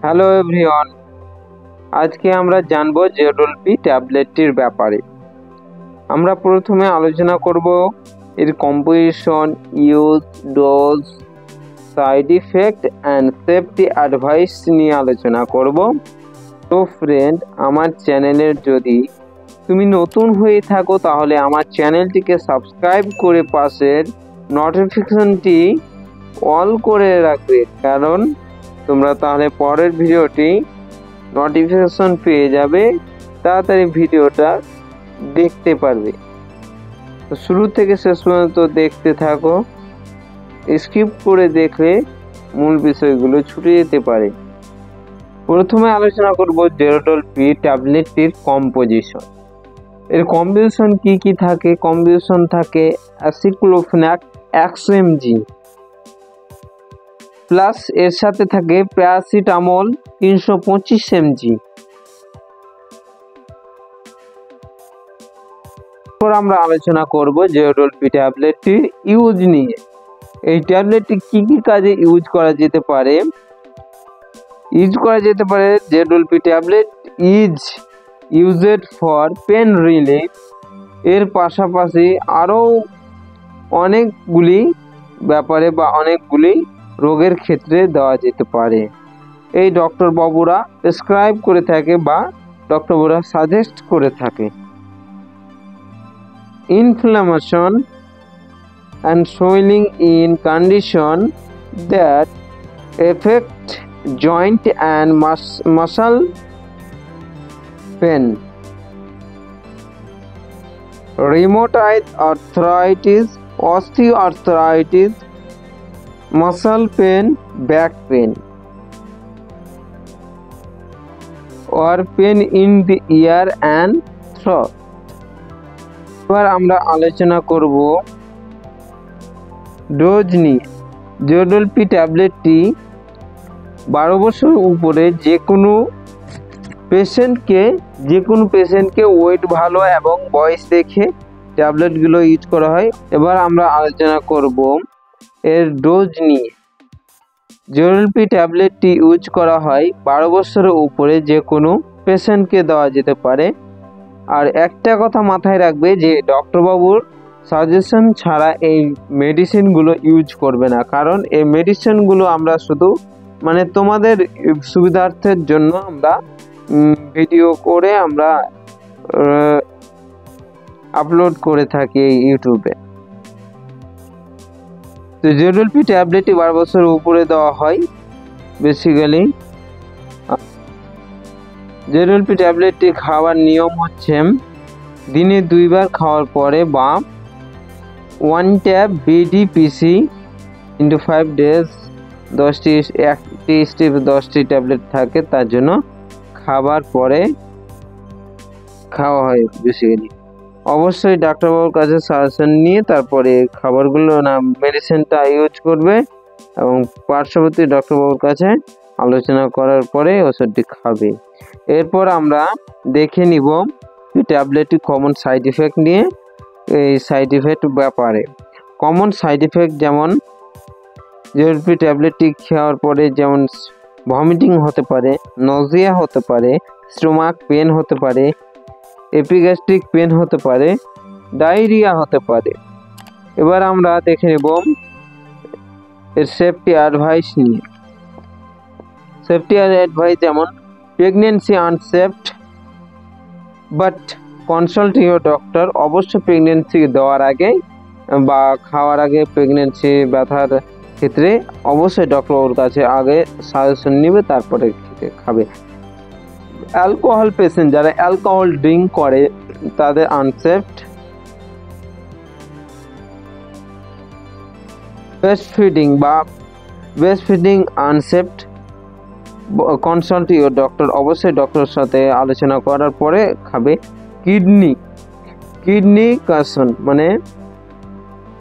Hello everyone, আজকে আমরা জানবো জেডোলপি ট্যাবলেটটির ব্যাপারে। আমরা প্রথমে আলোচনা করব এর composition, use, dose, side effect and safety advice নিয়ে আলোচনা করব। তো ফ্রেন্ড, আমার চ্যানেলের যদি তুমি নতুন হয়ে থাকো তাহলে আমার চ্যানেলটিকে সাবস্ক্রাইব করে পাশের নোটিফিকেশনটি অল করে রাখবে, কারণ তোমরা তাহলে পরের ভিডিওটি নোটিফিকেশন পেয়ে যাবে, তাড়াতাড়ি ভিডিওটা দেখতে পারবে। তো শুরু থেকে শেষ পর্যন্ত দেখতে থাকো, স্কিপ করে দেখলে মূল বিষয়গুলো ছুটে যেতে পারে। প্রথমে আলোচনা করব জেডোলপি ট্যাবলেটটির কম্পোজিশন। এর কম্পোজিশন কি কি থাকে? কম্পোজিশন থাকে অ্যাসিক্লোফেনাক 100 mg প্লাস এর সাথে থাকে প্যারাসিটামল 325 mg। এরপর আমরা আলোচনা করব জেডোলপি ট্যাবলেটটির ইউজ নিয়ে। এই ট্যাবলেটটি কি কি কাজে ইউজ করা যেতে পারে? জেডোলপি tablet is used for pain relief. এর পাশাপাশি আরও অনেকগুলি ব্যাপারে বা অনেকগুলি রোগের ক্ষেত্রে দেওয়া যেতে পারে। এই ডক্টর বাবুরা প্রেসক্রাইব করে থাকে বা ডক্টর বাবুরা সাজেস্ট করে থাকে। Inflammation and swelling in condition that affect joint and muscle pain, rheumatoid arthritis, osteoarthritis, muscle pain, back pain, or pain in the ear and throat. এবার আমরা আলোচনা করব ডোজ নিয়ে। জেডোলপি ট্যাবলেটটি 12 বছর উপরে যে কোনো পেশেন্টকে ওয়েট ভালো এবং বয়স দেখে ট্যাবলেটগুলো ইউজ করা হয়। এবার আমরা আলোচনা করব এর ডোজ নিয়ে। জেডোলপি ট্যাবলেটটি ইউজ করা হয় 12 বছরের উপরে যে কোনো পেশেন্টকে দেওয়া যেতে পারে। আর একটা কথা মাথায় রাখবে যে ডক্টরবাবুর সাজেশন ছাড়া এই মেডিসিনগুলো ইউজ করবে না, কারণ এই মেডিসিনগুলো আমরা শুধু তোমাদের সুবিধার্থের জন্য আমরা ভিডিও করে আমরা আপলোড করে থাকি ইউটিউবে। তো জেডোলপি ট্যাবলেটটি 12 বছরের উপরে দেওয়া হয় বেসিক্যালি। জেডোলপি ট্যাবলেটটি খাওয়ার নিয়ম হচ্ছে দিনে 2 বার খাওয়ার পরে বা 1 ট্যাব BDPC ইন্টু 5 ডেজ 10টি স্টেপ 10টি ট্যাবলেট থাকে, তার জন্য খাবার পরে খাওয়া হয় বেসিক্যালি। অবশ্যই ডাক্তারবাবুর কাছে সাজেশন নিয়ে তারপরে খাবারগুলো মেডিসিনটা ইউজ করবে এবং পার্শ্ববর্তী ডক্টরবাবুর কাছে আলোচনা করার পরে ওষুধটি খাবে। এরপর আমরা দেখে নিব ট্যাবলেটটি কমন সাইড ইফেক্ট নিয়ে। এই সাইড ইফেক্ট ব্যাপারে কমন সাইড ইফেক্ট যেমন জেডোলপি ট্যাবলেটটি খাওয়ার পরে যেমন ভমিটিং হতে পারে, নজিয়া হতে পারে, স্টোমাক পেন হতে পারে, এপিগ্যাস্ট্রিক পেন হতে পারে, ডায়রিয়া হতে পারে। এবার আমরা দেখে নেব এর সেফটি অ্যাডভাইস নিয়ে। সেফটি অ্যাডভাইস যেমন pregnancy unsafe but consult your doctor. অবশ্যই প্রেগনেন্সি দেওয়ার আগে বা খাওয়ার আগে প্রেগনেন্সি ব্যথার ক্ষেত্রে অবশ্যই ডক্টরবাবুর কাছে আগে সাজেশন নেবে, তারপরে খাবে। অ্যালকোহল পেশেন্ট যারা অ্যালকোহল ড্রিঙ্ক করে তাদের unsafe. Breast feeding unsafe, consult your doctor. অবশ্যই ডক্টরের সাথে আলোচনা করার পরে খাবে। Kidney caution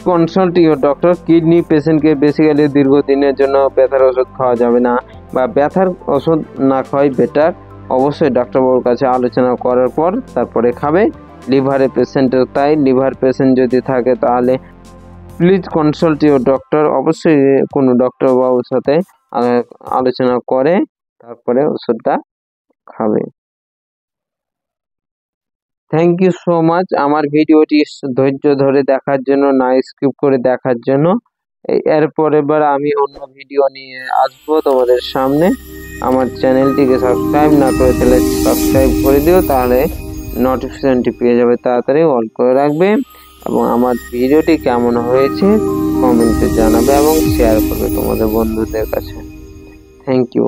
consult your doctor. Kidney পেশেন্টকে বেসিক্যালি দীর্ঘদিনের জন্য ব্যথার ওষুধ খাওয়া যাবে না বা ব্যথার ওষুধ না খাওয়াই বেটার। অবশ্যই ডাক্তারবাবুর কাছে আলোচনা করার পর তারপরে খাবে। লিভারের পেশেন্টের তাই, লিভার পেশেন্ট যদি থাকে তাহলে প্লিজ কনসাল্ট ইউর ডক্টর। অবশ্যই কোনো ডক্টরবাবুর সাথে আলোচনা করে তারপরে ওষুধটা খাবে। থ্যাংক ইউ সো মাচ আমার ভিডিওটি ধৈর্য ধরে দেখার জন্য, না স্কিপ করে দেখার জন্য। এর পরের বার আমি অন্য ভিডিও নিয়ে আসবো তোমাদের সামনে। আমার চ্যানেলটিকে সাবস্ক্রাইব না করে তাহলে সাবস্ক্রাইব করে দিও, তাহলে নোটিফিকেশনটি পেয়ে যাবে। তাড়াতাড়ি অন করে রাখবে এবং আমার ভিডিওটি কেমন হয়েছে কমেন্টে জানাবে এবং শেয়ার করবে তোমাদের বন্ধুদের কাছে। Thank you.